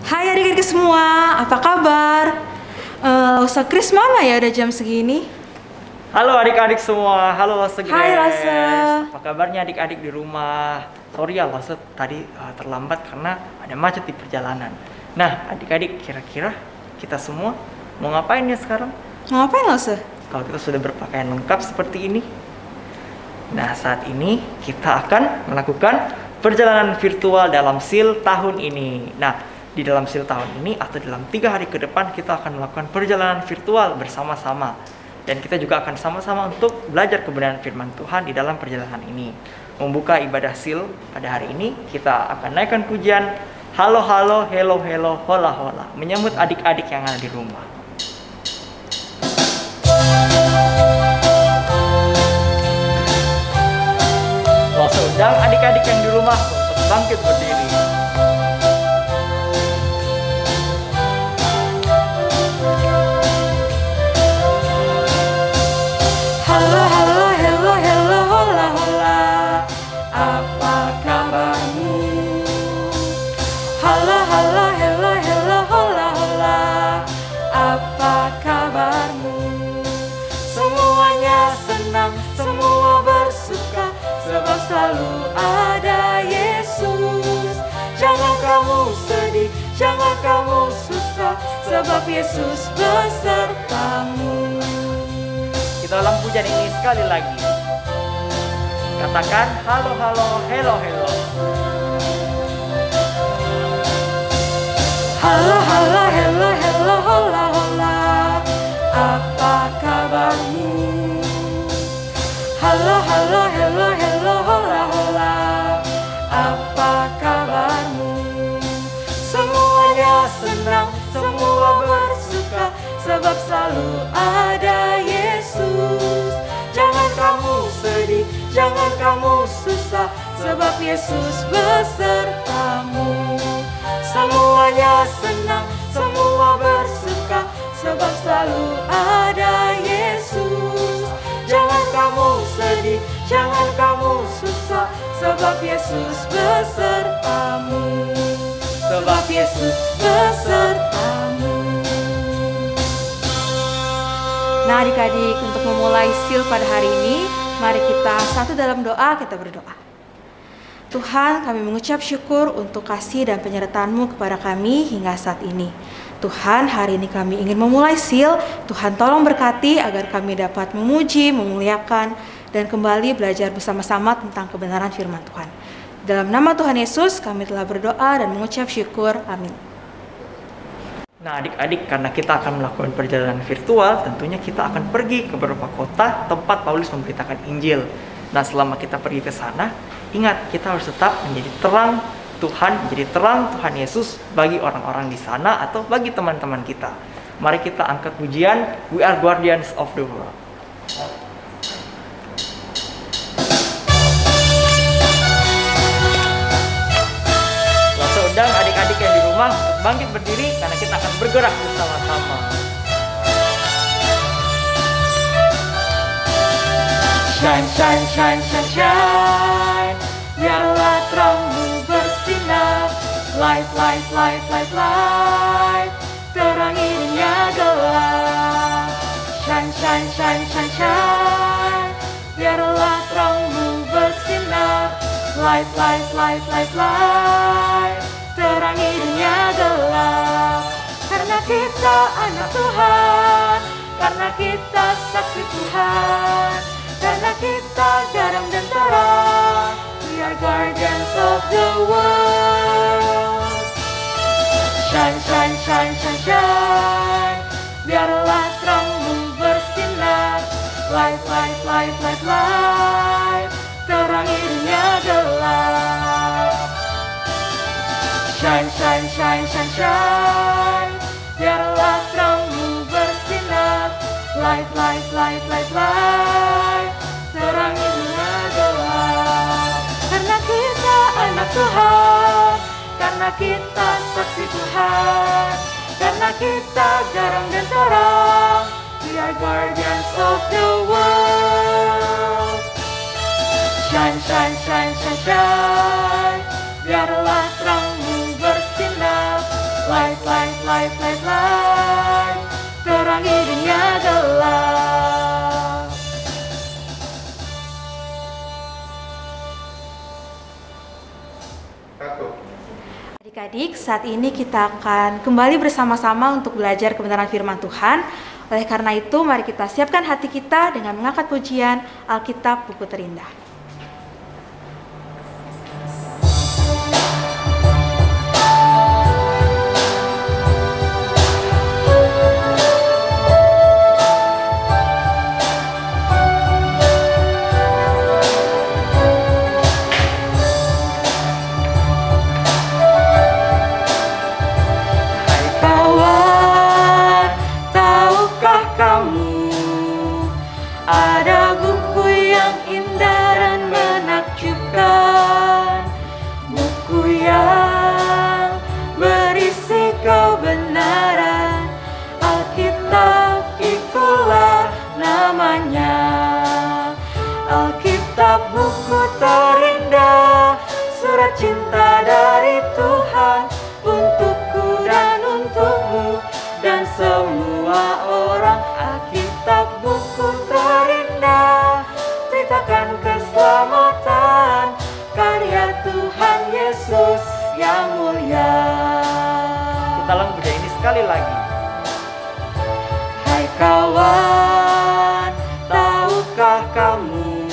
Hai adik-adik semua, apa kabar? Lasa Kris mana ya udah jam segini? Halo adik-adik semua, halo Lasa Grace. Hai Lasa. Apa kabarnya adik-adik di rumah? Sorry ya Lasa tadi terlambat karena ada macet di perjalanan. Nah adik-adik, kira-kira kita semua mau ngapain ya sekarang? Ngapain Lasa? Kalau kita sudah berpakaian lengkap seperti ini. Nah saat ini kita akan melakukan perjalanan virtual dalam SEAL tahun ini. Nah di dalam SEAL tahun ini atau dalam 3 hari ke depan kita akan melakukan perjalanan virtual bersama-sama. Dan kita juga akan sama-sama untuk belajar kebenaran firman Tuhan di dalam perjalanan ini. Membuka ibadah SEAL pada hari ini, kita akan naikkan pujian Halo halo, hello hello, hola hola, menyambut adik-adik yang ada di rumah. Langsung undang adik-adik yang di rumah untuk bangkit berdiri. Halo halo, hello hello, hola hola, apa kabarmu? Halo halo, hello hello, hola hola, apa kabarmu? Semuanya senang, semua bersuka, sebab selalu ada Yesus. Jangan kamu sedih, jangan kamu susah, sebab Yesus besertamu. Kita ulang pujian ini sekali lagi. Katakan halo halo, hello hello. Halo halo, hello hello, hola hola, apa kabarmu? Halo halo, hello hello, hola hola, apa kabarmu? Semuanya senang, semua bersuka, sebab selalu ada Yesus. Jangan kamu sedih, jangan kamu susah, sebab Yesus besertamu. Semuanya senang, semua bersuka, sebab selalu ada Yesus. Jangan kamu sedih, jangan kamu susah, sebab Yesus besertamu. Sebab Yesus besertamu. Nah adik-adik, untuk memulai SEAL pada hari ini, mari kita satu dalam doa, kita berdoa. Tuhan, kami mengucap syukur untuk kasih dan penyertaan-Mu kepada kami hingga saat ini. Tuhan, hari ini kami ingin memulai SEAL. Tuhan tolong berkati agar kami dapat memuji, memuliakan, dan kembali belajar bersama-sama tentang kebenaran firman Tuhan. Dalam nama Tuhan Yesus, kami telah berdoa dan mengucap syukur. Amin. Nah adik-adik, karena kita akan melakukan perjalanan virtual, tentunya kita akan pergi ke beberapa kota tempat Paulus memberitakan Injil. Nah selama kita pergi ke sana, ingat kita harus tetap menjadi terang Tuhan, menjadi terang Tuhan Yesus bagi orang-orang di sana atau bagi teman-teman kita. Mari kita angkat pujian We Are Guardians of the World. Langsung undang adik-adik yang di rumah untuk bangkit berdiri karena kita akan bergerak bersama-sama. Shine, shine, shine, shine, shine, biarlah terangmu bersinar. Light, light, light, light, light, terangi dunia gelap. Shine, shine, shine, shine, shine, biarlah terangmu bersinar. Light, light, light, light, light, terangi dunia gelap. Karena kita anak Tuhan, karena kita saksi Tuhan, karena kita garam dan terang. We are guardians of the world. Shine, shine, shine, shine, shine, biarlah terangmu bersinar. Light, light, light, light, light, terangi dunia gelap. Shine, shine, shine, shine, shine, biarlah terangmu bersinar. Light, light, light, light, light, terangi dunia gelap. Karena kita anak Tuhan, karena kita saksi Tuhan, karena kita garam dan terang. We are guardians of the world. Shine, shine, shine, shine, shine, biarlah terangmu bersinar. Light, Adik-adik, saat ini kita akan kembali bersama-sama untuk belajar kebenaran firman Tuhan. Oleh karena itu, mari kita siapkan hati kita dengan mengangkat pujian Alkitab Buku Terindah. Ada buku yang indah dan menakjubkan, buku yang berisi kebenaran. Alkitab itulah namanya. Alkitab buku terindah, surat cinta dari Tuhan untukku dan untukmu dan semua orang. Alkitab buku terindah, ceritakan keselamatan karya Tuhan Yesus yang mulia. Kita ulang pujian ini sekali lagi. Hai kawan, tahukah kamu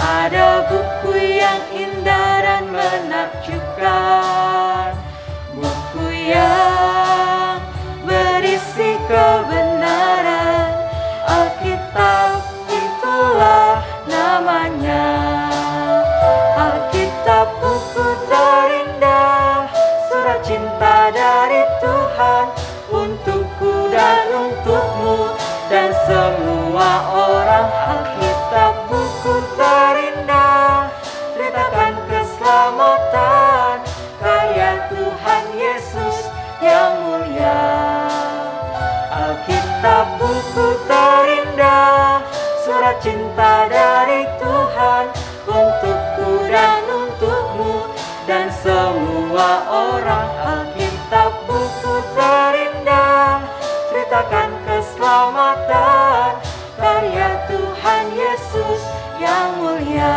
ada buku yang indah dan menakjubkan, buku yang berisi kebenaran. Alkitab itulah namanya. Alkitab buku terindah, surat cinta dari Tuhan untukku dan untukmu dan semua orang. Alkitab buku terindah, ceritakan keselamatan karya Tuhan Yesus yang mulia. Alkitab buku terindah, surat cinta dari Tuhan untukku dan untukmu dan semua orang. Alkitab buku terindah, ceritakan keselamatan karya Tuhan Yesus yang mulia.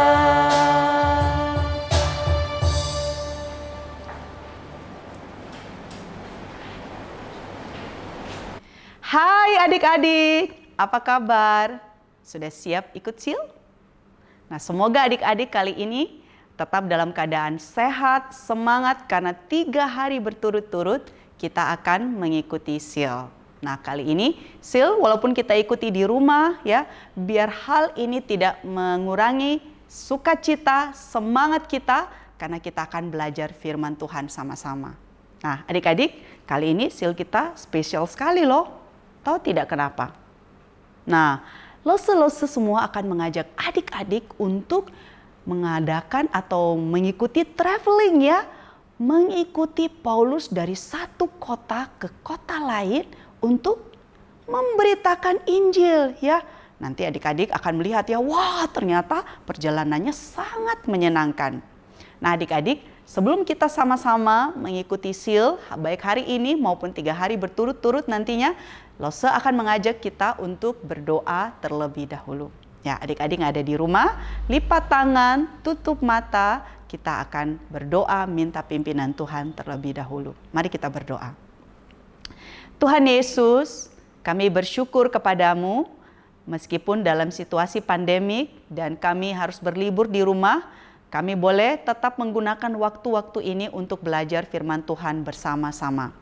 Hai adik-adik, apa kabar? Sudah siap ikut SIL? Nah, semoga adik-adik kali ini tetap dalam keadaan sehat, semangat karena 3 hari berturut-turut kita akan mengikuti SIL. Nah, kali ini SIL walaupun kita ikuti di rumah ya, biar hal ini tidak mengurangi sukacita, semangat kita karena kita akan belajar firman Tuhan sama-sama. Nah, adik-adik, kali ini SIL kita spesial sekali loh. Tahu tidak kenapa? Nah, lose-lose semua akan mengajak adik-adik untuk mengadakan atau mengikuti traveling ya. Mengikuti Paulus dari satu kota ke kota lain untuk memberitakan Injil ya. Nanti adik-adik akan melihat ya, wah ternyata perjalanannya sangat menyenangkan. Nah adik-adik, sebelum kita sama-sama mengikuti SIL baik hari ini maupun 3 hari berturut-turut nantinya, Lose akan mengajak kita untuk berdoa terlebih dahulu. Ya, adik-adik yang ada di rumah, lipat tangan, tutup mata, kita akan berdoa minta pimpinan Tuhan terlebih dahulu. Mari kita berdoa. Tuhan Yesus, kami bersyukur kepadamu, meskipun dalam situasi pandemik dan kami harus berlibur di rumah, kami boleh tetap menggunakan waktu-waktu ini untuk belajar firman Tuhan bersama-sama.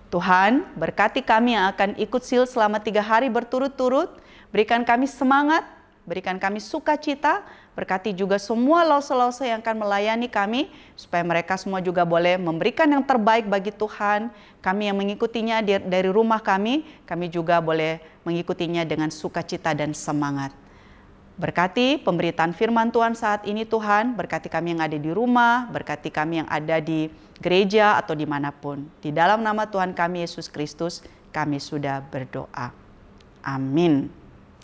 Tuhan, berkati kami yang akan ikut SIL selama 3 hari berturut-turut, berikan kami semangat, berikan kami sukacita, berkati juga semua lose-lose yang akan melayani kami, supaya mereka semua juga boleh memberikan yang terbaik bagi Tuhan. Kami yang mengikutinya dari rumah kami juga boleh mengikutinya dengan sukacita dan semangat. Berkati pemberitaan firman Tuhan saat ini Tuhan, berkati kami yang ada di rumah, berkati kami yang ada di gereja atau dimanapun. Di dalam nama Tuhan kami Yesus Kristus, kami sudah berdoa. Amin.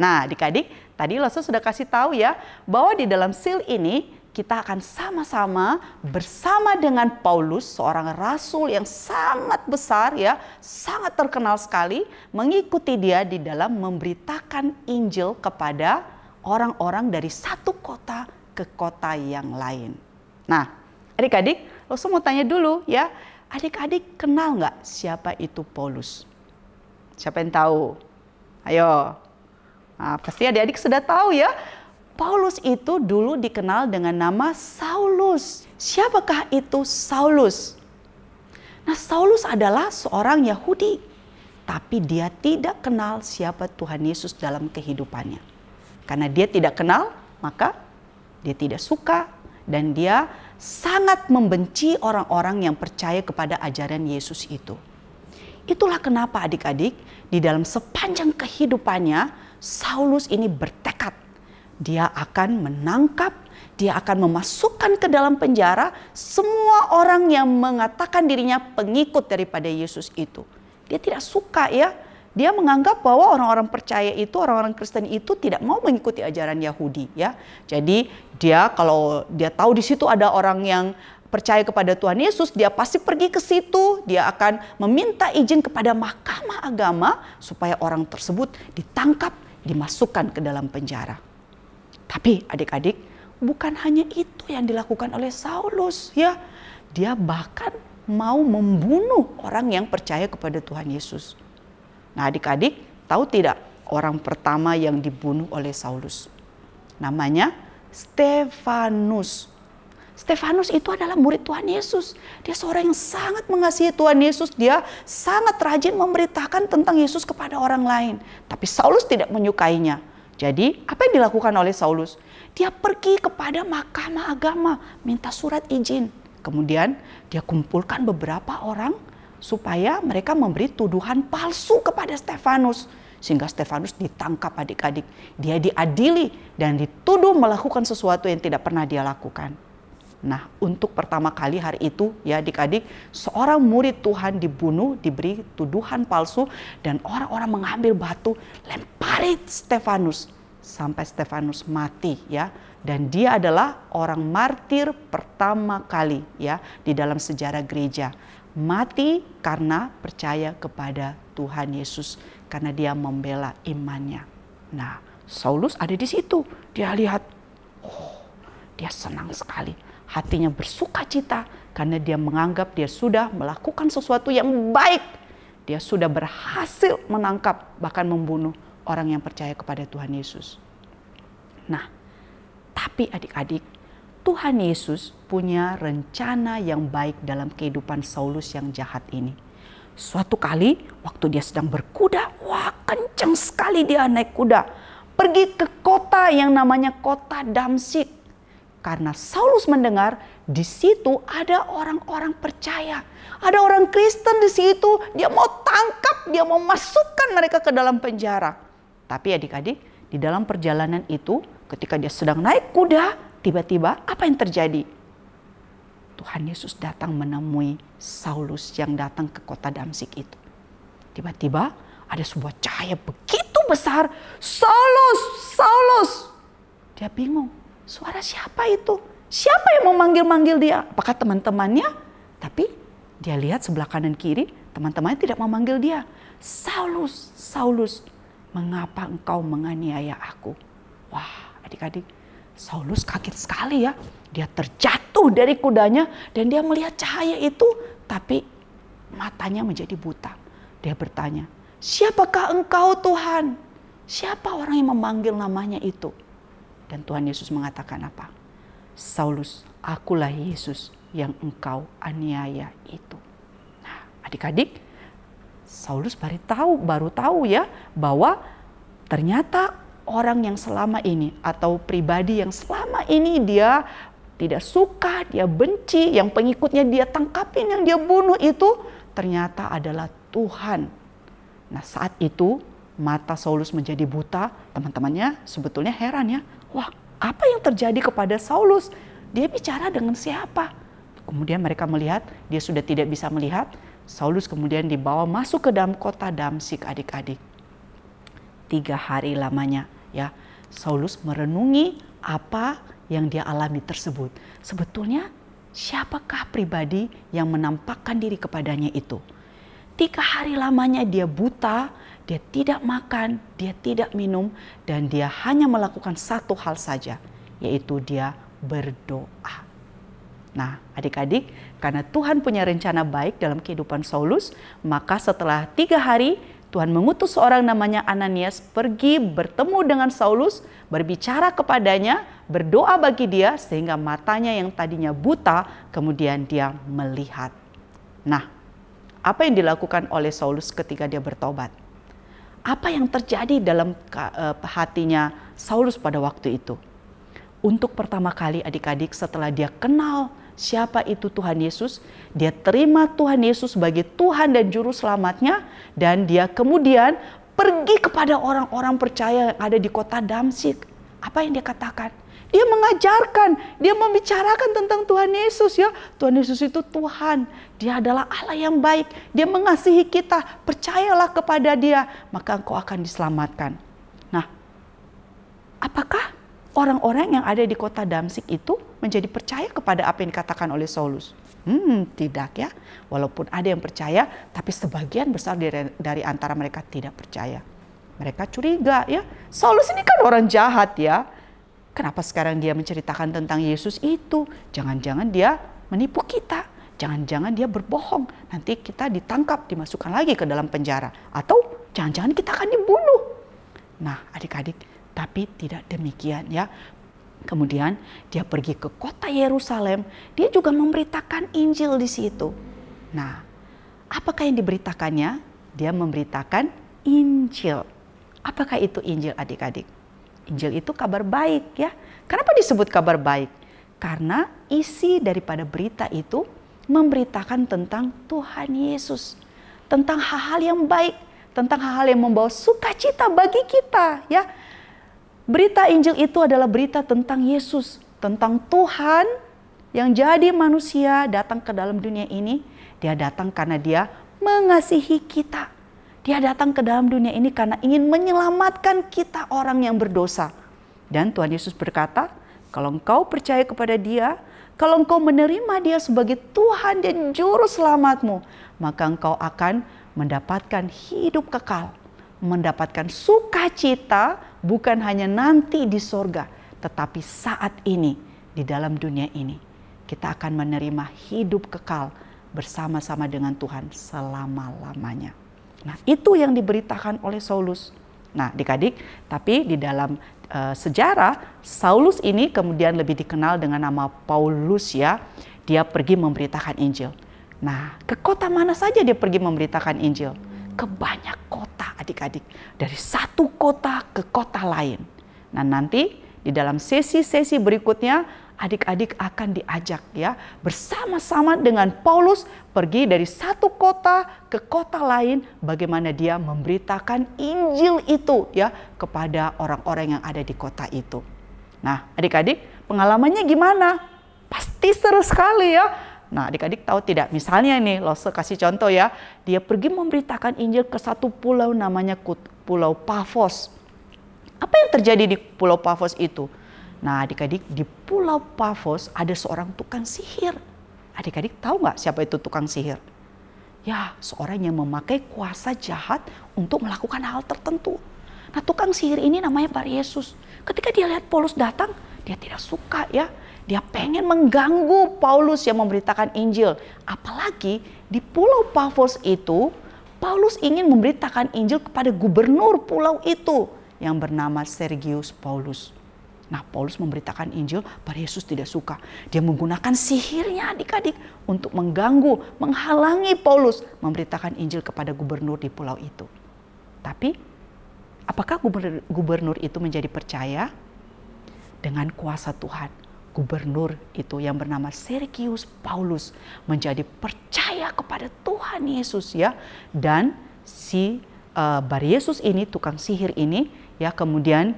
Nah adik-adik, tadi Lose sudah kasih tahu ya, bahwa di dalam SIL ini kita akan sama-sama bersama dengan Paulus, seorang rasul yang sangat besar ya, sangat terkenal sekali, mengikuti dia di dalam memberitakan Injil kepada orang-orang dari satu kota ke kota yang lain. Nah, Adik-adik, Rosa mau tanya dulu ya, adik-adik kenal nggak siapa itu Paulus? Siapa yang tahu? Ayo. Nah, pasti adik-adik sudah tahu ya. Paulus itu dulu dikenal dengan nama Saulus. Siapakah itu Saulus? Nah, Saulus adalah seorang Yahudi, tapi dia tidak kenal siapa Tuhan Yesus dalam kehidupannya. Karena dia tidak kenal, maka dia tidak suka dan dia sangat membenci orang-orang yang percaya kepada ajaran Yesus itu. Itulah kenapa adik-adik di dalam sepanjang kehidupannya Saulus ini bertekad. Dia akan menangkap, dia akan memasukkan ke dalam penjara semua orang yang mengatakan dirinya pengikut daripada Yesus itu. Dia tidak suka ya. Dia menganggap bahwa orang-orang percaya itu, orang-orang Kristen itu tidak mau mengikuti ajaran Yahudi ya. Jadi dia kalau dia tahu di situ ada orang yang percaya kepada Tuhan Yesus, dia pasti pergi ke situ, dia akan meminta izin kepada mahkamah agama supaya orang tersebut ditangkap, dimasukkan ke dalam penjara. Tapi adik-adik, bukan hanya itu yang dilakukan oleh Saulus ya. Dia bahkan mau membunuh orang yang percaya kepada Tuhan Yesus. Nah, adik-adik tahu tidak orang pertama yang dibunuh oleh Saulus? Namanya Stefanus. Stefanus itu adalah murid Tuhan Yesus. Dia seorang yang sangat mengasihi Tuhan Yesus. Dia sangat rajin memberitakan tentang Yesus kepada orang lain. Tapi Saulus tidak menyukainya. Jadi apa yang dilakukan oleh Saulus? Dia pergi kepada mahkamah agama, minta surat izin. Kemudian dia kumpulkan beberapa orang supaya mereka memberi tuduhan palsu kepada Stefanus. Sehingga Stefanus ditangkap adik-adik. Dia diadili dan dituduh melakukan sesuatu yang tidak pernah dia lakukan. Nah, untuk pertama kali hari itu ya adik-adik, seorang murid Tuhan dibunuh, diberi tuduhan palsu, dan orang-orang mengambil batu, lempari Stefanus sampai Stefanus mati ya. Dan dia adalah orang martir pertama kali ya di dalam sejarah gereja. Mati karena percaya kepada Tuhan Yesus, karena dia membela imannya. Nah, Saulus ada di situ. Dia lihat, dia senang sekali. Hatinya bersuka cita karena dia menganggap dia sudah melakukan sesuatu yang baik. Dia sudah berhasil menangkap, bahkan membunuh orang yang percaya kepada Tuhan Yesus. Nah, tapi adik-adik, Tuhan Yesus punya rencana yang baik dalam kehidupan Saulus yang jahat ini. Suatu kali waktu dia sedang berkuda, wah kencang sekali dia naik kuda. Pergi ke kota yang namanya kota Damsyik. Karena Saulus mendengar di situ ada orang-orang percaya. Ada orang Kristen di situ, dia mau tangkap, dia mau masukkan mereka ke dalam penjara. Tapi adik-adik, di dalam perjalanan itu ketika dia sedang naik kuda, tiba-tiba apa yang terjadi? Tuhan Yesus datang menemui Saulus yang datang ke kota Damsyik itu. Tiba-tiba ada sebuah cahaya begitu besar. Saulus, Saulus. Dia bingung, suara siapa itu? Siapa yang mau manggil-manggil dia? Apakah teman-temannya? Tapi dia lihat sebelah kanan kiri, teman-temannya tidak memanggil dia. Saulus, Saulus, mengapa engkau menganiaya aku? Wah, adik-adik, Saulus kaget sekali ya. Dia terjatuh dari kudanya dan dia melihat cahaya itu, tapi matanya menjadi buta. Dia bertanya, siapakah engkau Tuhan? Siapa orang yang memanggil namanya itu? Dan Tuhan Yesus mengatakan apa? Saulus, akulah Yesus yang engkau aniaya itu. Nah, adik-adik, Saulus baru tahu ya bahwa ternyata orang yang selama ini atau pribadi yang selama ini dia tidak suka, dia benci, yang pengikutnya dia tangkapin, yang dia bunuh itu ternyata adalah Tuhan. Nah, saat itu mata Saulus menjadi buta. Teman-temannya sebetulnya heran ya. Wah, apa yang terjadi kepada Saulus? Dia bicara dengan siapa? Kemudian mereka melihat dia sudah tidak bisa melihat. Saulus kemudian dibawa masuk ke dalam kota Damsyik adik-adik. 3 hari lamanya ya Saulus merenungi apa yang dia alami tersebut. Sebetulnya siapakah pribadi yang menampakkan diri kepadanya itu? 3 hari lamanya dia buta, dia tidak makan, dia tidak minum, dan dia hanya melakukan satu hal saja, yaitu dia berdoa. Nah, adik-adik, karena Tuhan punya rencana baik dalam kehidupan Saulus, maka setelah 3 hari, Tuhan mengutus seorang namanya Ananias pergi bertemu dengan Saulus, berbicara kepadanya, berdoa bagi dia, sehingga matanya yang tadinya buta, kemudian dia melihat. Nah, apa yang dilakukan oleh Saulus ketika dia bertobat? Apa yang terjadi dalam hatinya Saulus pada waktu itu? Untuk pertama kali adik-adik setelah dia kenal siapa itu Tuhan Yesus, dia terima Tuhan Yesus sebagai Tuhan dan Juru Selamatnya, dan dia kemudian pergi kepada orang-orang percaya yang ada di kota Damsyik. Apa yang dia katakan? Dia mengajarkan, dia membicarakan tentang Tuhan Yesus ya. Tuhan Yesus itu Tuhan, dia adalah Allah yang baik, dia mengasihi kita, percayalah kepada dia, maka engkau akan diselamatkan. Nah, apakah orang-orang yang ada di kota Damsyik itu menjadi percaya kepada apa yang dikatakan oleh Saulus? Tidak ya. Walaupun ada yang percaya, tapi sebagian besar dari antara mereka tidak percaya. Mereka curiga ya. Saulus ini kan orang jahat ya. Kenapa sekarang dia menceritakan tentang Yesus itu? Jangan-jangan dia menipu kita. Jangan-jangan dia berbohong. Nanti kita ditangkap, dimasukkan lagi ke dalam penjara. Atau jangan-jangan kita akan dibunuh. Nah, adik-adik, tapi tidak demikian ya. Kemudian dia pergi ke kota Yerusalem, dia juga memberitakan Injil di situ. Nah, apakah yang diberitakannya? Dia memberitakan Injil. Apakah itu Injil adik-adik? Injil itu kabar baik ya. Kenapa disebut kabar baik? Karena isi daripada berita itu memberitakan tentang Tuhan Yesus. Tentang hal-hal yang baik, tentang hal-hal yang membawa sukacita bagi kita ya. Berita Injil itu adalah berita tentang Yesus, tentang Tuhan yang jadi manusia datang ke dalam dunia ini. Dia datang karena dia mengasihi kita. Dia datang ke dalam dunia ini karena ingin menyelamatkan kita orang yang berdosa. Dan Tuhan Yesus berkata, kalau engkau percaya kepada dia, kalau engkau menerima dia sebagai Tuhan dan Juru Selamatmu, maka engkau akan mendapatkan hidup kekal. Mendapatkan sukacita bukan hanya nanti di sorga, tetapi saat ini di dalam dunia ini. Kita akan menerima hidup kekal bersama-sama dengan Tuhan selama-lamanya. Nah, itu yang diberitakan oleh Saulus. Nah, adik-adik, tapi di dalam sejarah, Saulus ini kemudian lebih dikenal dengan nama Paulus ya. Dia pergi memberitakan Injil. Nah, ke kota mana saja dia pergi memberitakan Injil? Ke banyak kota adik-adik. Dari satu kota ke kota lain. Nah, nanti di dalam sesi-sesi berikutnya, adik-adik akan diajak ya bersama-sama dengan Paulus pergi dari satu kota ke kota lain, bagaimana dia memberitakan Injil itu ya kepada orang-orang yang ada di kota itu. Nah, adik-adik, pengalamannya gimana? Pasti seru sekali ya. Nah, adik-adik tahu tidak? Misalnya nih, Lose kasih contoh ya. Dia pergi memberitakan Injil ke satu pulau namanya Pulau Pafos. Apa yang terjadi di Pulau Pafos itu? Nah, adik-adik, di Pulau Pafos ada seorang tukang sihir. Adik-adik tahu nggak siapa itu tukang sihir? Ya, seorang yang memakai kuasa jahat untuk melakukan hal tertentu. Nah, tukang sihir ini namanya Bar Yesus. Ketika dia lihat Paulus datang, dia tidak suka ya. Dia pengen mengganggu Paulus yang memberitakan Injil. Apalagi di Pulau Pafos itu, Paulus ingin memberitakan Injil kepada gubernur pulau itu yang bernama Sergius Paulus. Nah, Paulus memberitakan Injil, Bar Yesus tidak suka. Dia menggunakan sihirnya adik-adik untuk mengganggu, menghalangi Paulus memberitakan Injil kepada gubernur di pulau itu. Tapi, apakah gubernur itu menjadi percaya? Dengan kuasa Tuhan, gubernur itu yang bernama Sergius Paulus menjadi percaya kepada Tuhan Yesus ya. Dan si Bar Yesus ini, tukang sihir ini ya, kemudian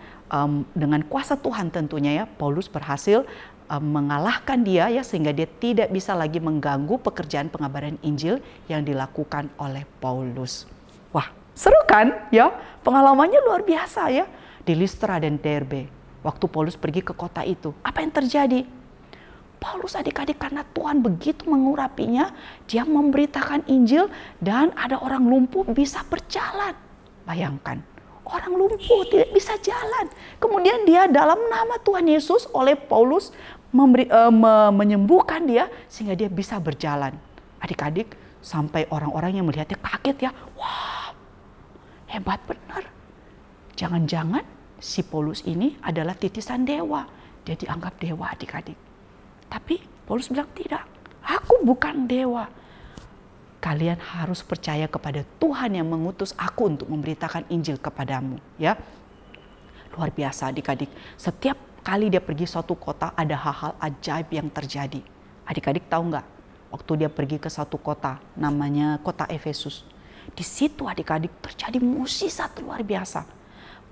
dengan kuasa Tuhan tentunya ya, Paulus berhasil mengalahkan dia ya, sehingga dia tidak bisa lagi mengganggu pekerjaan pengabaran Injil yang dilakukan oleh Paulus. Wah, seru kan ya? Pengalamannya luar biasa ya. Di Listra dan Derbe, waktu Paulus pergi ke kota itu, apa yang terjadi? Paulus adik-adik karena Tuhan begitu mengurapinya, dia memberitakan Injil dan ada orang lumpuh bisa berjalan. Bayangkan, orang lumpuh tidak bisa jalan. Kemudian dia dalam nama Tuhan Yesus oleh Paulus menyembuhkan dia sehingga dia bisa berjalan. Adik-adik, sampai orang-orang yang melihatnya kaget ya. Wah, hebat benar. Jangan-jangan si Paulus ini adalah titisan dewa. Dia dianggap dewa, adik-adik. Tapi Paulus bilang, tidak, aku bukan dewa. Kalian harus percaya kepada Tuhan yang mengutus aku untuk memberitakan Injil kepadamu. Ya, luar biasa adik-adik. Setiap kali dia pergi suatu kota ada hal-hal ajaib yang terjadi. Adik-adik tahu nggak? Waktu dia pergi ke satu kota, namanya kota Efesus. Di situ adik-adik terjadi mukjizat luar biasa.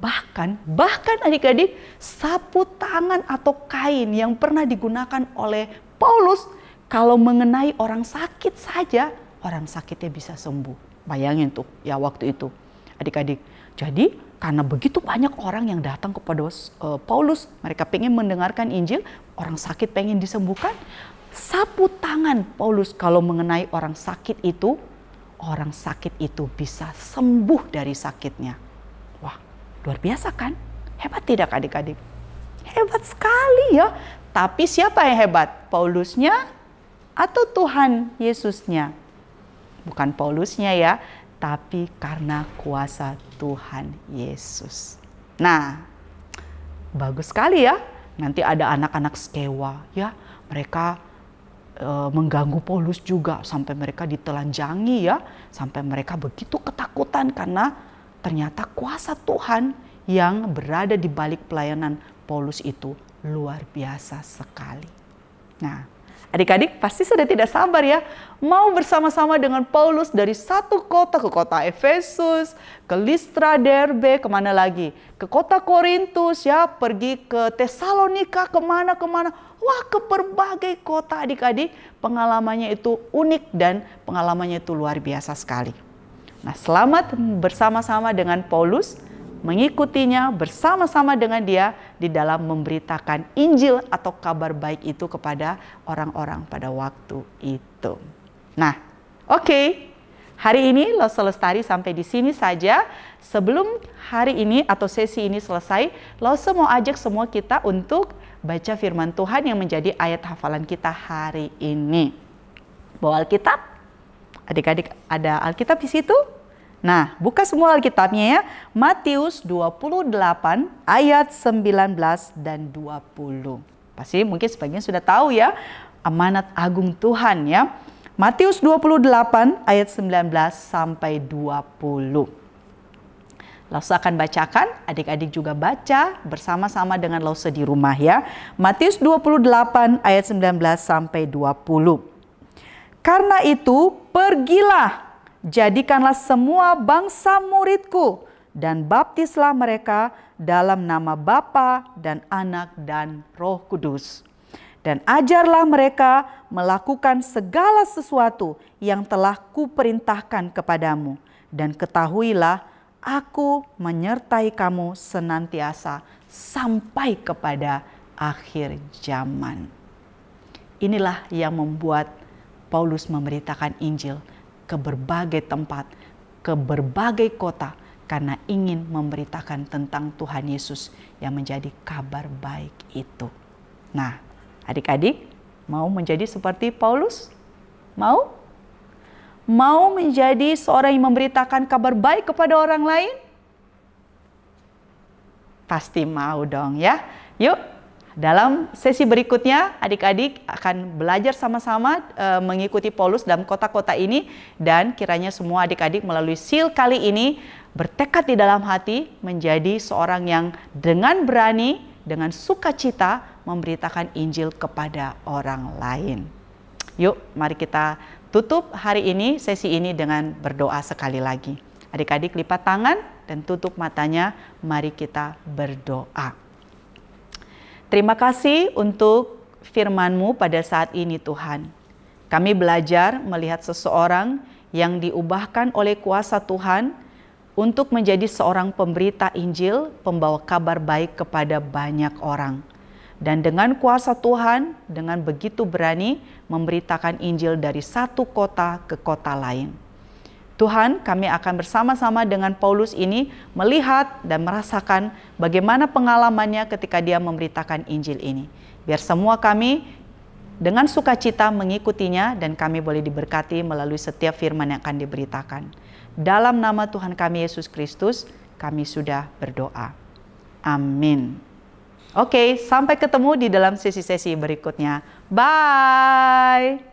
Bahkan adik-adik, sapu tangan atau kain yang pernah digunakan oleh Paulus, kalau mengenai orang sakit saja, orang sakitnya bisa sembuh. Bayangin tuh ya waktu itu adik-adik. Jadi karena begitu banyak orang yang datang kepada Paulus, mereka pengen mendengarkan Injil, orang sakit pengen disembuhkan, sapu tangan Paulus kalau mengenai orang sakit itu bisa sembuh dari sakitnya. Wah, luar biasa kan? Hebat tidak adik-adik? Hebat sekali ya. Tapi siapa yang hebat? Paulusnya atau Tuhan Yesusnya? Bukan Paulusnya ya, tapi karena kuasa Tuhan Yesus. Nah, bagus sekali ya. Nanti ada anak-anak Skewa ya, mereka mengganggu Paulus juga sampai mereka ditelanjangi ya, sampai mereka begitu ketakutan karena ternyata kuasa Tuhan yang berada di balik pelayanan Paulus itu luar biasa sekali. Nah, adik-adik pasti sudah tidak sabar ya, mau bersama-sama dengan Paulus dari satu kota ke kota Efesus, ke Listra, Derbe, kemana lagi? Ke kota Korintus ya, pergi ke Tesalonika, kemana-kemana. Wah, ke berbagai kota adik-adik. Pengalamannya itu unik dan pengalamannya itu luar biasa sekali. Nah, selamat bersama-sama dengan Paulus, mengikutinya bersama-sama dengan dia di dalam memberitakan Injil atau kabar baik itu kepada orang-orang pada waktu itu. Nah, oke. Hari ini Lause Lestari sampai di sini saja. Sebelum hari ini atau sesi ini selesai, Lause mau ajak semua kita untuk baca firman Tuhan yang menjadi ayat hafalan kita hari ini. Bawa Alkitab? Adik-adik ada Alkitab di situ? Nah, buka semua Alkitabnya ya. Matius 28 ayat 19 dan 20. Pasti mungkin sebagian sudah tahu ya, amanat agung Tuhan ya. Matius 28 ayat 19 sampai 20. Lause akan bacakan, adik-adik juga baca bersama-sama dengan Lause di rumah ya. Matius 28 ayat 19 sampai 20. Karena itu, pergilah, jadikanlah semua bangsa muridku dan baptislah mereka dalam nama Bapa dan Anak dan Roh Kudus. Dan ajarlah mereka melakukan segala sesuatu yang telah kuperintahkan kepadamu. Dan ketahuilah, aku menyertai kamu senantiasa sampai kepada akhir zaman. Inilah yang membuat Paulus memberitakan Injil ke berbagai tempat, ke berbagai kota, karena ingin memberitakan tentang Tuhan Yesus yang menjadi kabar baik itu. Nah, adik-adik mau menjadi seperti Paulus? Mau? Mau menjadi seorang yang memberitakan kabar baik kepada orang lain? Pasti mau dong ya. Yuk, dalam sesi berikutnya adik-adik akan belajar sama-sama mengikuti Paulus dalam kota-kota ini. Dan kiranya semua adik-adik melalui seal kali ini bertekad di dalam hati menjadi seorang yang dengan berani, dengan sukacita memberitakan Injil kepada orang lain. Yuk, mari kita tutup hari ini, sesi ini dengan berdoa sekali lagi. Adik-adik lipat tangan dan tutup matanya, mari kita berdoa. Terima kasih untuk firman-Mu pada saat ini Tuhan. Kami belajar melihat seseorang yang diubahkan oleh kuasa Tuhan untuk menjadi seorang pemberita Injil, pembawa kabar baik kepada banyak orang. Dan dengan kuasa Tuhan, dengan begitu berani memberitakan Injil dari satu kota ke kota lain. Tuhan, kami akan bersama-sama dengan Paulus ini melihat dan merasakan bagaimana pengalamannya ketika dia memberitakan Injil ini. Biar semua kami dengan sukacita mengikutinya dan kami boleh diberkati melalui setiap firman yang akan diberitakan. Dalam nama Tuhan kami Yesus Kristus, kami sudah berdoa. Amin. Oke, sampai ketemu di dalam sesi-sesi berikutnya. Bye!